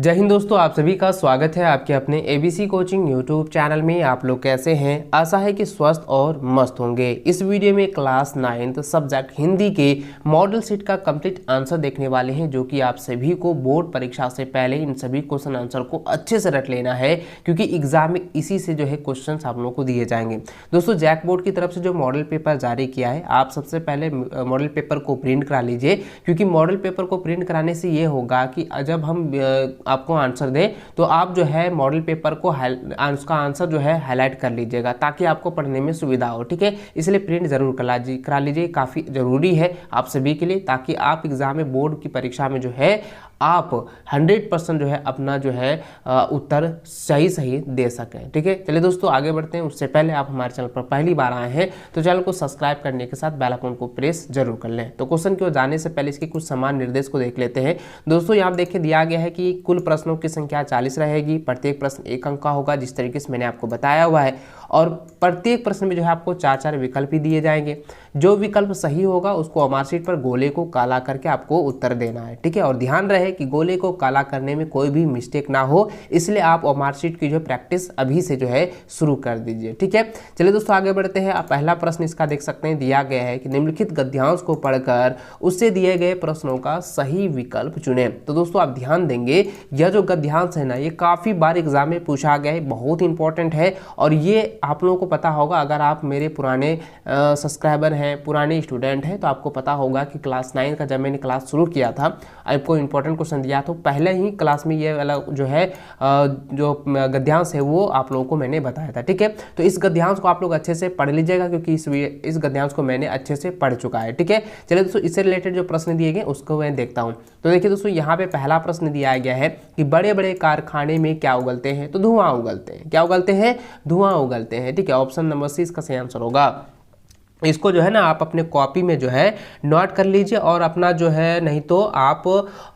जय हिंद दोस्तों, आप सभी का स्वागत है आपके अपने एबीसी कोचिंग यूट्यूब चैनल में। आप लोग कैसे हैं? आशा है कि स्वस्थ और मस्त होंगे। इस वीडियो में क्लास 9th सब्जेक्ट हिंदी के मॉडल सीट का कंप्लीट आंसर देखने वाले हैं, जो कि आप सभी को बोर्ड परीक्षा से पहले इन सभी क्वेश्चन आंसर को अच्छे से रट लेना है, क्योंकि एग्जाम में इसी से जो है क्वेश्चन आप लोगों को दिए जाएंगे। दोस्तों, जैक बोर्ड की तरफ से जो मॉडल पेपर जारी किया है, आप सबसे पहले मॉडल पेपर को प्रिंट करा लीजिए, क्योंकि मॉडल पेपर को प्रिंट कराने से ये होगा कि जब हम आपको आंसर दें तो आप जो है मॉडल पेपर को उसका आंसर जो है हाईलाइट कर लीजिएगा, ताकि आपको पढ़ने में सुविधा हो। ठीक है, इसलिए प्रिंट जरूर करा लीजिए, काफ़ी ज़रूरी है आप सभी के लिए, ताकि आप एग्जाम में बोर्ड की परीक्षा में जो है आप 100% जो है अपना जो है उत्तर सही दे सकें। ठीक है, चलिए दोस्तों आगे बढ़ते हैं। उससे पहले आप हमारे चैनल पर पहली बार आए हैं तो चैनल को सब्सक्राइब करने के साथ बेल आइकन को प्रेस जरूर कर लें। तो क्वेश्चन की ओर जाने से पहले इसके कुछ समान निर्देश को देख लेते हैं। दोस्तों, यहाँ देखिए दिया गया है कि कुल प्रश्नों की संख्या 40 रहेगी। प्रत्येक प्रश्न 1 अंक का होगा, जिस तरीके से मैंने आपको बताया हुआ है, और प्रत्येक प्रश्न में जो है आपको 4 विकल्प ही दिए जाएंगे। जो विकल्प सही होगा उसको मार्कशीट पर गोले को काला करके आपको उत्तर देना है। ठीक है, और ध्यान रहे कि गोले को काला करने में कोई भी मिस्टेक ना हो, इसलिए आप मार्कशीट की जो प्रैक्टिस अभी से जो है शुरू कर दीजिए। ठीक है, चलिए दोस्तों आगे बढ़ते हैं। आप पहला प्रश्न इसका देख सकते हैं, दिया गया है कि निम्नलिखित गद्यांश को पढ़कर उससे दिए गए प्रश्नों का सही विकल्प चुने। तो दोस्तों आप ध्यान देंगे, यह जो गद्यांश है ना, ये काफ़ी बार एग्जाम में पूछा गया है, बहुत इंपॉर्टेंट है। और ये आप लोगों को पता होगा, अगर आप मेरे पुराने सब्सक्राइबर हैं, पुराने स्टूडेंट हैं, तो आपको पता होगा कि क्लास 9 का जब मैंने क्लास शुरू किया था, आपको इंपॉर्टेंट क्वेश्चन दिया, तो पहले ही क्लास में ये वाला जो है जो गद्यांश है वो आप लोगों को मैंने बताया था। ठीक है, तो इस गद्यांश को आप लोग अच्छे से पढ़ लीजिएगा, क्योंकि इस गद्यांश को मैंने अच्छे से पढ़ चुका है। ठीक है, चलिए दोस्तों इससे रिलेटेड जो प्रश्न दिए गए उसको मैं देखता हूँ। तो देखिए दोस्तों, यहाँ पे पहला प्रश्न दिया गया है कि बड़े बड़े कारखाने में क्या उगलते हैं? तो धुआं उगलते हैं। क्या उगलते हैं? धुआं उगलते हैं। ठीक है, ऑप्शन नंबर सी इसका सही आंसर होगा। इसको जो है ना आप अपने कॉपी में जो है नोट कर लीजिए, और अपना जो है, नहीं तो आप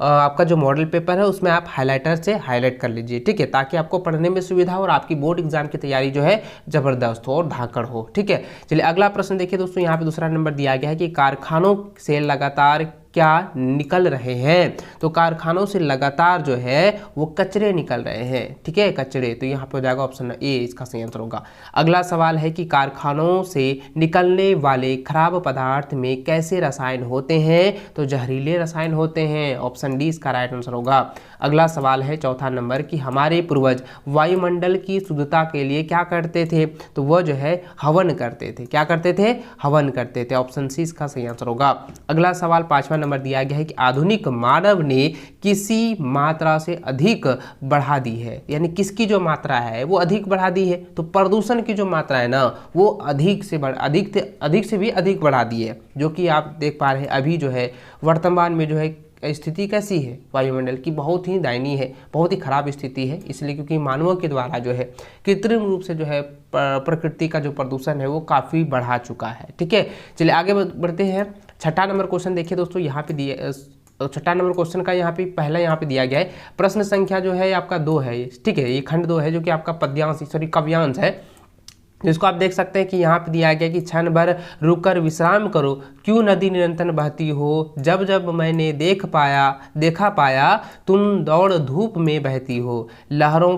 आपका जो मॉडल पेपर है उसमें आप हाइलाइटर से हाईलाइट कर लीजिए। ठीक है, ताकि आपको पढ़ने में सुविधा हो और आपकी बोर्ड एग्जाम की तैयारी जो है ज़बरदस्त हो और धाकड़ हो। ठीक है, चलिए अगला प्रश्न देखिए दोस्तों, यहाँ पे दूसरा नंबर दिया गया है कि कारखानों से लगातार क्या निकल रहे हैं? तो कारखानों से लगातार जो है वो कचरे निकल रहे हैं। ठीक है, कचरे, तो यहाँ पे हो जाएगा ऑप्शन ए, इसका सही आंसर होगा। अगला सवाल है कि कारखानों से निकलने वाले खराब पदार्थ में कैसे रसायन होते हैं? तो जहरीले रसायन होते हैं। ऑप्शन डी इसका राइट आंसर होगा। अगला सवाल है चौथा नंबर कि हमारे पूर्वज वायुमंडल की शुद्धता के लिए क्या करते थे? तो वह जो है हवन करते थे। क्या करते थे? हवन करते थे। ऑप्शन सी इसका सही आंसर होगा। अगला सवाल पांचवा नंबर दिया गया है कि आधुनिक मानव ने किसी मात्रा से अधिक बढ़ा दी है, यानी किसकी जो मात्रा है वो अधिक बढ़ा दी है? तो प्रदूषण की जो मात्रा है ना, वो अधिक से भी अधिक बढ़ा दी है, जो कि आप देख पा रहे हैं अभी जो है वर्तमान में जो है स्थिति कैसी है वायुमंडल की, बहुत ही दयनीय है, बहुत ही खराब स्थिति है। इसलिए क्योंकि मानवों के द्वारा जो है कृत्रिम रूप से जो है प्रकृति का जो प्रदूषण है वो काफ़ी बढ़ा चुका है। ठीक है, चलिए आगे बढ़ते हैं। छठा नंबर क्वेश्चन देखिए दोस्तों, यहाँ पे दिए छठा नंबर क्वेश्चन का यहाँ पे पहला यहाँ पे दिया गया है, प्रश्न संख्या जो है आपका 2 है। ठीक है, ये खंड 2 है, जो कि आपका काव्यांश है, जिसको आप देख सकते हैं कि यहाँ पे दिया गया कि क्षण भर रुककर विश्राम करो, क्यों नदी निरंतर बहती हो, जब जब मैंने देखा पाया तुम दौड़ धूप में बहती हो, लहरों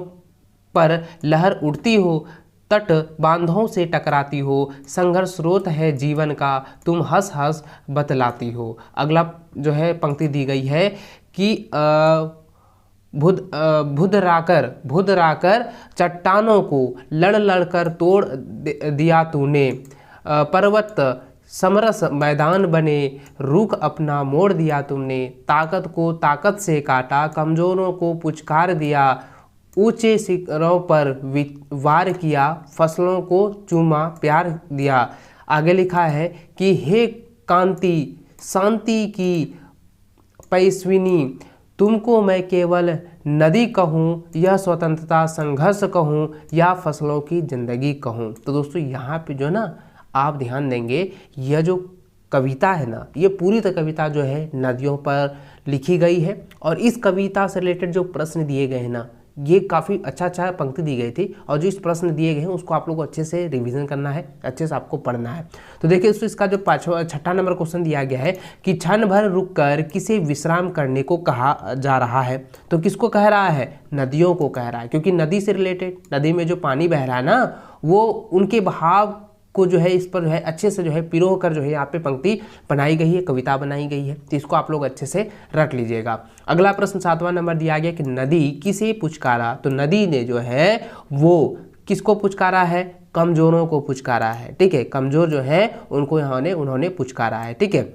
पर लहर उड़ती हो, तट बांधों से टकराती हो, संघर्ष स्रोत है जीवन का, तुम हंस हंस बतलाती हो। अगला जो है पंक्ति दी गई है कि भुद राकर चट्टानों को लड़ कर तोड़ दिया तूने, पर्वत समरस मैदान बने, रुख अपना मोड़ दिया तुमने, ताकत को ताकत से काटा, कमजोरों को पुचकार दिया, ऊंचे शिखरों पर वार किया, फसलों को चूमा प्यार दिया। आगे लिखा है कि हे कांति शांति की पैसविनी, तुमको मैं केवल नदी कहूँ, यह स्वतंत्रता संघर्ष कहूँ, या फसलों की जिंदगी कहूँ। तो दोस्तों यहाँ पे जो ना आप ध्यान देंगे, यह जो कविता है ना, ये पूरी कविता जो है नदियों पर लिखी गई है, और इस कविता से रिलेटेड जो प्रश्न दिए गए हैं ना, ये काफ़ी अच्छा पंक्ति दी गई थी और जो इस प्रश्न दिए गए हैं उसको आप लोग को अच्छे से रिवीजन करना है, अच्छे से आपको पढ़ना है। तो देखिए दोस्तों इसका जो छठा नंबर क्वेश्चन दिया गया है कि क्षण भर रुककर किसे विश्राम करने को कहा जा रहा है। तो किसको कह रहा है? नदियों को कह रहा है, क्योंकि नदी से रिलेटेड, नदी में जो पानी बह रहा है ना, वो उनके बहाव को जो है इस पर जो है अच्छे से जो है पिरो कर जो है यहाँ पे पंक्ति बनाई गई है, कविता बनाई गई है। तो इसको आप लोग अच्छे से रट लीजिएगा। अगला प्रश्न 7वां नंबर दिया गया कि नदी किसे पुचकारा। तो नदी ने जो है वो किसको पुचकारा है? कमजोरों को पुचकारा है, ठीक है। कमजोर जो है उनको उन्होंने पुचकारा है, ठीक है।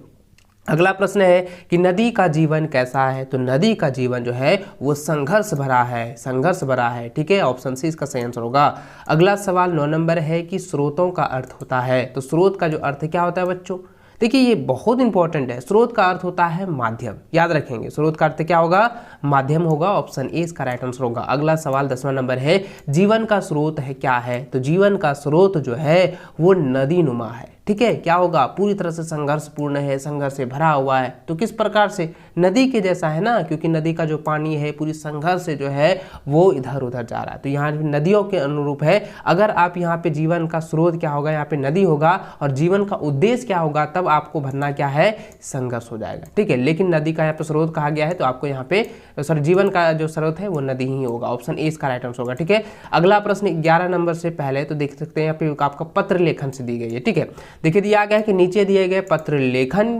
अगला प्रश्न है कि नदी का जीवन कैसा है। तो नदी का जीवन जो है वो संघर्ष भरा है, संघर्ष भरा है, ठीक है। ऑप्शन सी इसका सही आंसर होगा। अगला सवाल 9 नंबर है कि स्रोतों का अर्थ होता है। तो स्रोत का जो अर्थ क्या होता है बच्चों? देखिए ये बहुत इंपॉर्टेंट है। स्रोत का अर्थ होता है माध्यम, याद रखेंगे। स्रोत का अर्थ क्या होगा? माध्यम होगा। ऑप्शन ए इसका राइट आंसर होगा। अगला सवाल 10वां नंबर है, जीवन का स्रोत है क्या है। तो जीवन का स्रोत जो है वो नदी नुमा है, ठीक है। क्या होगा? पूरी तरह से संघर्षपूर्ण है, संघर्ष से भरा हुआ है। तो किस प्रकार से? नदी के जैसा है ना, क्योंकि नदी का जो पानी है पूरी संघर्ष से जो है वो इधर उधर जा रहा है। तो यहाँ नदियों के अनुरूप है। अगर आप यहाँ पे जीवन का स्रोत क्या होगा, यहाँ पे नदी होगा, और जीवन का उद्देश्य क्या होगा, तब आपको भरना क्या है? संघर्ष हो जाएगा, ठीक है। लेकिन नदी का यहाँ पे स्रोत कहा गया है, तो आपको यहाँ पे सॉरी जीवन का जो स्रोत है वो नदी ही होगा। ऑप्शन ए इसका राइट आंसर होगा, ठीक है। अगला प्रश्न 11 नंबर से पहले तो देख सकते हैं यहाँ पे आपका पत्र लेखन से दी गई है, ठीक है। देखिए दिया गया है कि नीचे दिए गए पत्र लेखन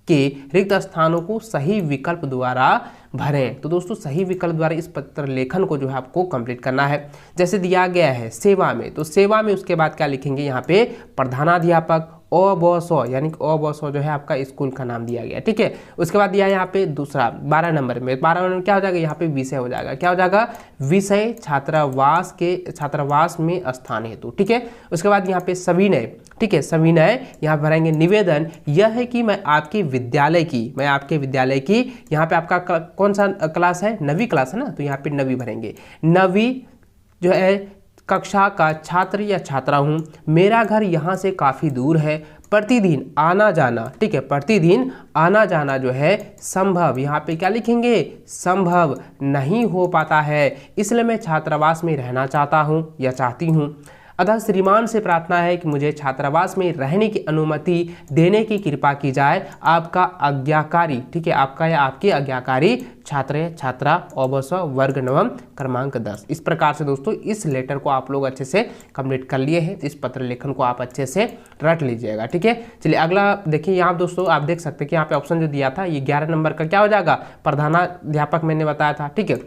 के रिक्त स्थानों को सही विकल्प द्वारा भरें। तो दोस्तों सही विकल्प द्वारा इस पत्र लेखन को जो है आपको कंप्लीट करना है। जैसे दिया गया है सेवा में, तो सेवा में उसके बाद क्या लिखेंगे यहाँ पे? प्रधानाध्यापक अ-ब-स, यानी कि अ-ब-स जो है आपका स्कूल का नाम दिया गया, ठीक है। उसके बाद दिया है यहाँ पे दूसरा 12 नंबर में, 12 नंबर में क्या हो जाएगा? यहाँ पे विषय हो जाएगा। क्या हो जाएगा? विषय छात्रावास में स्थान हेतु, ठीक है। उसके बाद यहाँ पे सविनय, ठीक है, सविनय यहाँ भरेंगे। निवेदन यह है कि मैं आपके विद्यालय की यहाँ पे आपका कौन सा क्लास है? 9वीं क्लास है ना, तो यहाँ पे 9वीं भरेंगे। 9वीं जो है कक्षा का छात्र या छात्रा हूँ, मेरा घर यहाँ से काफ़ी दूर है, प्रतिदिन आना जाना, ठीक है, प्रतिदिन आना जाना जो है संभव, यहाँ पे क्या लिखेंगे? संभव नहीं हो पाता है, इसलिए मैं छात्रावास में रहना चाहता हूँ या चाहती हूँ। अतः श्रीमान से प्रार्थना है कि मुझे छात्रावास में रहने की अनुमति देने की कृपा की जाए। आपका आज्ञाकारी, ठीक है, आपका या आपकी आज्ञाकारी छात्र छात्रा अ-ब-स वर्ग नवम क्रमांक 10। इस प्रकार से दोस्तों इस लेटर को आप लोग अच्छे से कंप्लीट कर लिए हैं। इस पत्र लेखन को आप अच्छे से रट लीजिएगा, ठीक है। चलिए अगला देखिए, यहाँ दोस्तों आप देख सकते हैं कि यहाँ पे ऑप्शन जो दिया था ये 11 नंबर का क्या हो जाएगा? प्रधानाध्यापक मैंने बताया था, ठीक है।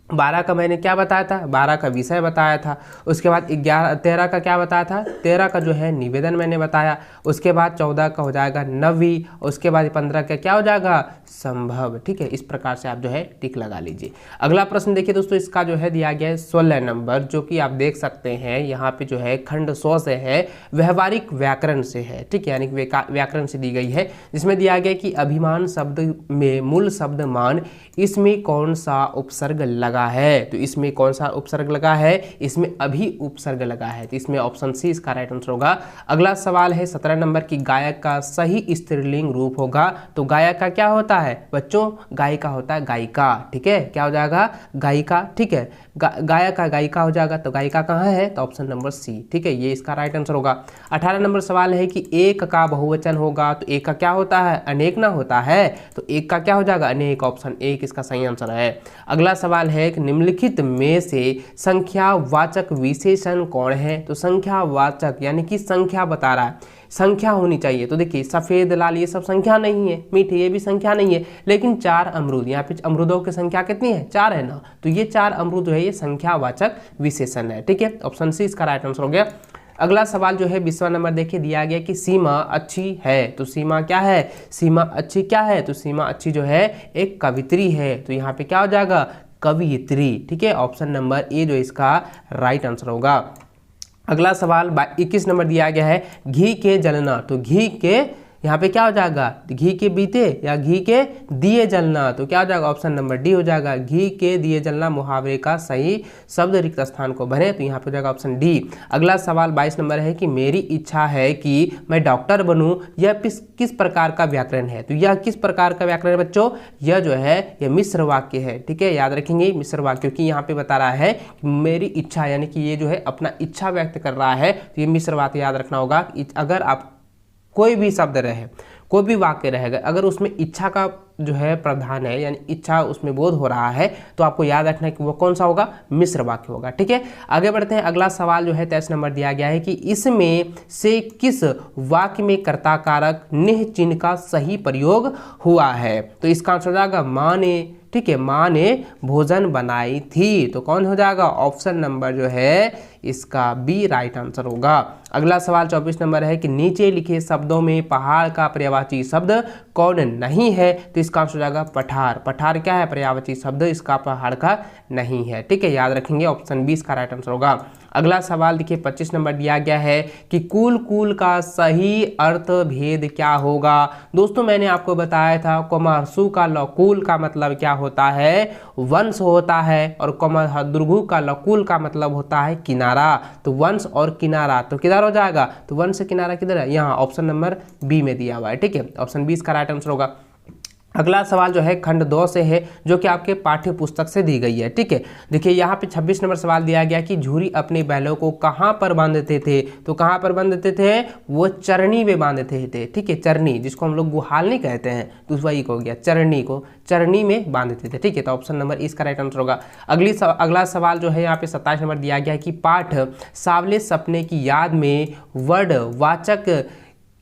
12 का मैंने क्या बताया था? 12 का विषय बताया था। उसके बाद 13 का क्या बताया था? 13 का जो है निवेदन मैंने बताया। उसके बाद 14 का हो जाएगा 9वीं। उसके बाद 15 का क्या हो जाएगा? संभव, ठीक है। इस प्रकार से आप जो है टिक लगा लीजिए। अगला प्रश्न देखिए दोस्तों, इसका जो है दिया गया है 16 नंबर, जो कि आप देख सकते हैं यहाँ पे जो है खंड 100 से है, व्यवहारिक व्याकरण से है, ठीक है, यानी कि व्याकरण से दी गई है, जिसमें दिया गया कि अभिमान शब्द में मूल शब्द मान, इसमें कौन सा उपसर्ग लगा है? तो इसमें कौन सा उपसर्ग लगा है? इसमें अभी उपसर्ग लगा है, तो इसमें ऑप्शन सी इसका राइट आंसर होगा। अगला सवाल है 17 नंबर की गायक का सही स्त्रीलिंग रूप होगा। तो गायक का क्या होता है बच्चों? गायिका होता है, गायिका, ठीक है। क्या हो जाएगा? गायिका, ठीक है। गायक का गायिका हो जाएगा, तो गायिका कहाँ है? तो ऑप्शन नंबर सी, ठीक है, ये इसका राइट आंसर होगा। 18 नंबर सवाल है कि एक का बहुवचन होगा, तो एक का क्या होता है? अनेक ना होता है, तो एक का क्या हो जाएगा? अनेक। ऑप्शन ए इसका सही आंसर है। अगला सवाल है कि निम्नलिखित में से संख्यावाचक विशेषण कौन है? तो संख्यावाचक यानी कि संख्या बता रहा है, संख्या होनी चाहिए। तो देखिए सफ़ेद लाल ये सब संख्या नहीं है, मीठे ये भी संख्या नहीं है, लेकिन 4 अमरूद, यहाँ पे अमरूदों की संख्या कितनी है? 4 है ना, तो ये 4 अमरूद जो है ये संख्यावाचक विशेषण है, ठीक है। ऑप्शन सी इसका राइट आंसर हो गया। अगला सवाल जो है 20वां नंबर देखिए, दिया गया कि सीमा अच्छी है। तो सीमा क्या है? सीमा अच्छी क्या है? तो सीमा अच्छी जो है एक कवित्री है, तो यहाँ पे क्या हो जाएगा? कवियत्री, ठीक है। ऑप्शन नंबर ए जो इसका राइट आंसर होगा। अगला सवाल 21 नंबर दिया गया है, घी के जलना। तो घी के यहाँ पे क्या हो जाएगा, घी के बीते या घी के दिए जलना, तो क्या हो जाएगा, ऑप्शन नंबर डी हो जाएगा, घी के दिए जलना मुहावरे का सही शब्द रिक्त स्थान को भरे, तो यहाँ पे हो जाएगा ऑप्शन डी। अगला सवाल 22 नंबर है कि मेरी इच्छा है कि मैं डॉक्टर बनूं, यह किस प्रकार का व्याकरण है, तो यह किस प्रकार का व्याकरण है बच्चों, यह जो है यह मिश्र वाक्य है, ठीक है, याद रखेंगे मिश्र वाक्य, क्योंकि यहाँ पे बता रहा है कि मेरी इच्छा, यानी कि ये जो है अपना इच्छा व्यक्त कर रहा है, तो ये मिश्र वाक्य याद रखना होगा। अगर आप कोई भी शब्द रहे, कोई भी वाक्य रहेगा, अगर उसमें इच्छा का जो है प्रावधान है, यानी इच्छा उसमें बोध हो रहा है, तो आपको याद रखना है कि वो कौन सा होगा, मिश्र वाक्य होगा, ठीक है। आगे बढ़ते हैं, अगला सवाल जो है 23 नंबर दिया गया है कि इसमें से किस वाक्य में कर्ता कारक निह चिन्ह का सही प्रयोग हुआ है, तो इसका आंसर हो जाएगा माँ ने, ठीक है, माँ ने भोजन बनाई थी, तो कौन हो जाएगा, ऑप्शन नंबर जो है इसका बी राइट आंसर होगा। अगला सवाल 24 नंबर है कि नीचे लिखे शब्दों में पहाड़ का पर्यायवाची शब्द कौन नहीं है, तो इसका आंसर हो जाएगा पठार। पठार क्या है, पर्यायवाची शब्द, इसका पहाड़ का नहीं है, ठीक है, याद रखेंगे, ऑप्शन 20 का राइट आंसर होगा। अगला सवाल देखिए 25 नंबर दिया गया है कि कुल कुल का सही अर्थ भेद क्या होगा। दोस्तों मैंने आपको बताया था कोमहर्षु का लकुल का मतलब क्या होता है, वंश होता है, और कोमहदुर्घु का लकुल का मतलब होता है किनारा, तो वंश और किनारा, तो किधर हो जाएगा, तो वंश से किनारा किधर है, यहाँ ऑप्शन नंबर बी में दिया हुआ है, ठीक है, ऑप्शन 20 का राइट आंसर होगा। अगला सवाल जो है खंड 2 से है, जो कि आपके पाठ्य पुस्तक से दी गई है, ठीक है। देखिए यहाँ पे 26 नंबर सवाल दिया गया कि झूरी अपने बैलों को कहाँ पर बांधते थे, तो कहाँ पर बांधते थे, वो चरनी में बांधते थे, ठीक है, चरनी, जिसको हम लोग गुहाल नहीं कहते हैं, तो वही हो गया, चरनी को चरनी में बांधते थे, ठीक है, तो ऑप्शन नंबर इसका राइट आंसर होगा। अगला सवाल जो है यहाँ पे 27 नंबर दिया गया है कि पाठ सावले सपने की याद में वर्ड वाचक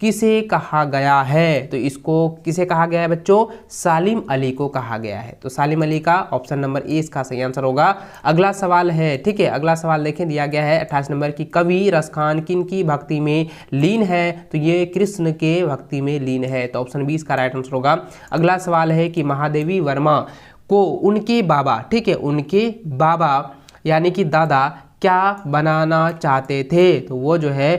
किसे कहा गया है, तो इसको किसे कहा गया है बच्चों, सालिम अली को कहा गया है, तो सालिम अली का ऑप्शन नंबर ए इसका सही आंसर होगा। अगला सवाल है, ठीक है, अगला सवाल देखें दिया गया है 28 नंबर की कवि रसखान किन की भक्ति में लीन है, तो ये कृष्ण के भक्ति में लीन है, तो ऑप्शन 20 का राइट आंसर होगा। अगला सवाल है कि महादेवी वर्मा को उनके बाबा, ठीक है, उनके बाबा यानी कि दादा क्या बनाना चाहते थे, तो वो जो है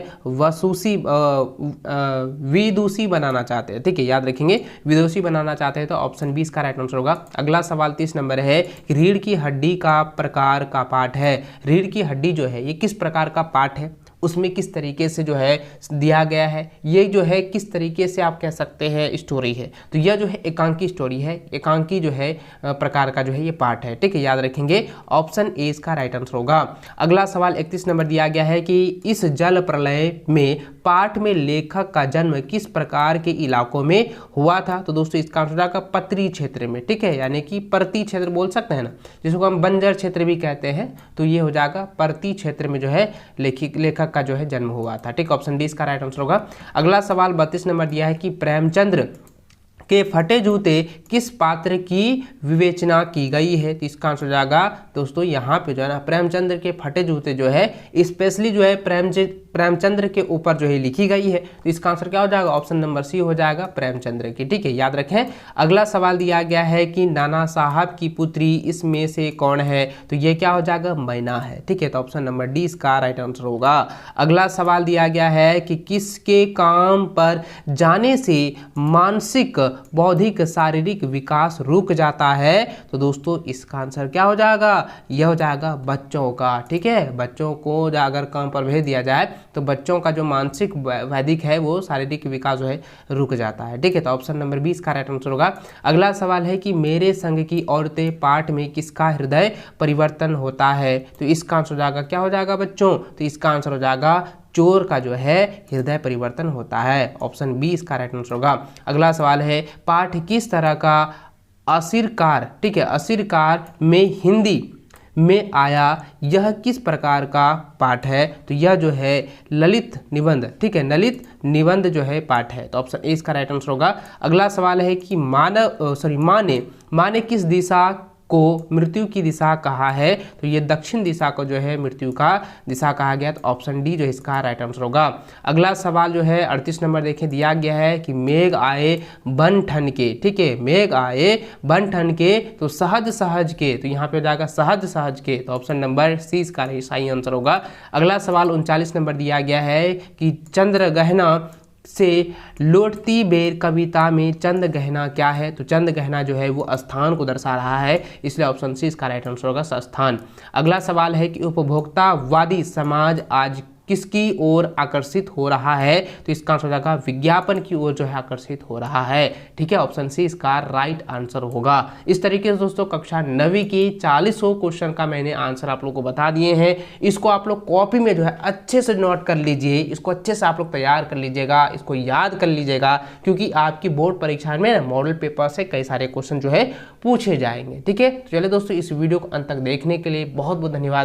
विदुषी बनाना चाहते हैं, ठीक है, याद रखेंगे, विदुषी बनाना चाहते हैं, तो ऑप्शन 20 का राइट आंसर होगा। अगला सवाल 30 नंबर है कि रीढ़ की हड्डी का प्रकार का पाठ है, रीढ़ की हड्डी जो है ये किस प्रकार का पाठ है, उसमें किस तरीके से जो है दिया गया है, ये जो है किस तरीके से आप कह सकते हैं स्टोरी है, तो यह जो है एकांकी स्टोरी है, एकांकी जो है प्रकार का जो है ये पार्ट है, ठीक है, याद रखेंगे, ऑप्शन ए इसका राइट आंसर होगा। अगला सवाल 31 नंबर दिया गया है कि इस जल प्रलय में पाठ में लेखक का जन्म किस प्रकार के इलाकों में हुआ था, तो दोस्तों इसका आंसर होगा पत्री क्षेत्र में, ठीक है, यानी कि परती क्षेत्र बोल सकते हैं ना, जिसको हम बंजर क्षेत्र भी कहते हैं, तो ये हो जाएगा परती क्षेत्र में जो है लेखक का जो है जन्म हुआ था, ठीक, ऑप्शन डी इसका राइट आंसर होगा। अगला सवाल 32 नंबर दिया है कि प्रेमचंद्र के फटे जूते किस पात्र की विवेचना की गई है, तो इसका आंसर हो जाएगा दोस्तों यहाँ पे जो है ना प्रेमचंद्र के फटे जूते जो है स्पेशली जो है प्रेमचंद्र के ऊपर जो है लिखी गई है, तो इसका आंसर क्या हो जाएगा, ऑप्शन नंबर सी हो जाएगा प्रेमचंद्र की, ठीक है, याद रखें। अगला सवाल दिया गया है कि नाना साहब की पुत्री इसमें से कौन है, तो ये क्या हो जाएगा, मैना है, ठीक है, तो ऑप्शन नंबर डी इसका राइट आंसर होगा। अगला सवाल दिया गया है कि किसके काम पर जाने से मानसिक बौद्धिक शारीरिक विकास रुक जाता है, तो दोस्तों इसका आंसर क्या हो जाएगा, यह हो जाएगा बच्चों का, ठीक है, बच्चों को अगर काम पर भेज दिया जाए तो बच्चों का जो मानसिक वैदिक है वो शारीरिक विकास जो है रुक जाता है, ठीक है, तो ऑप्शन नंबर 20 का राइट आंसर होगा। अगला सवाल है कि मेरे संग की औरतें पाठ में किसका हृदय परिवर्तन होता है, तो इसका आंसर हो जाएगा क्या हो जाएगा बच्चों, तो इसका आंसर हो जाएगा चोर का जो है हृदय परिवर्तन होता है, ऑप्शन बी इसका राइट आंसर होगा। अगला सवाल है पाठ किस तरह का असीरकार, ठीक है, असीरकार में हिंदी में आया, यह किस प्रकार का पाठ है, तो यह जो है ललित निबंध, ठीक है, ललित निबंध जो है पाठ है, तो ऑप्शन ए इसका राइट आंसर होगा। अगला सवाल है कि माँ ने किस दिशा को मृत्यु की दिशा कहा है, तो ये दक्षिण दिशा को जो है मृत्यु का दिशा कहा गया, तो ऑप्शन डी जो है इसका राइट आंसर होगा। अगला सवाल जो है 38 नंबर देखें दिया गया है कि मेघ आए बन ठन के, ठीक है, मेघ आए बन ठन के, तो सहज सहज के, तो यहाँ पे हो जाएगा सहज सहज के, तो ऑप्शन नंबर सी इसका सही आंसर होगा। अगला सवाल 39 नंबर दिया गया है कि चंद्र गहना से लौटती बेर कविता में चंद गहना क्या है? तो चंद गहना जो है वो स्थान को दर्शा रहा है, इसलिए ऑप्शन सी इसका राइट आंसर होगा स्थान। अगला सवाल है कि उपभोक्तावादी समाज आज किसकी ओर आकर्षित हो रहा है? तो इसका आंसर होगा विज्ञापन की ओर जो है आकर्षित हो रहा है। ठीक है, ऑप्शन सी इसका राइट आंसर होगा। इस तरीके से दोस्तों कक्षा 9वीं की 40 क्वेश्चन का मैंने आंसर आप लोग को बता दिए हैं। इसको आप लोग कॉपी में जो है अच्छे से नोट कर लीजिए, इसको अच्छे से आप लोग तैयार कर लीजिएगा, इसको याद कर लीजिएगा, क्योंकि आपकी बोर्ड परीक्षा में मॉडल पेपर से कई सारे क्वेश्चन जो है पूछे जाएंगे। ठीक है, तो चलिए दोस्तों इस वीडियो को अंत तक देखने के लिए बहुत बहुत धन्यवाद।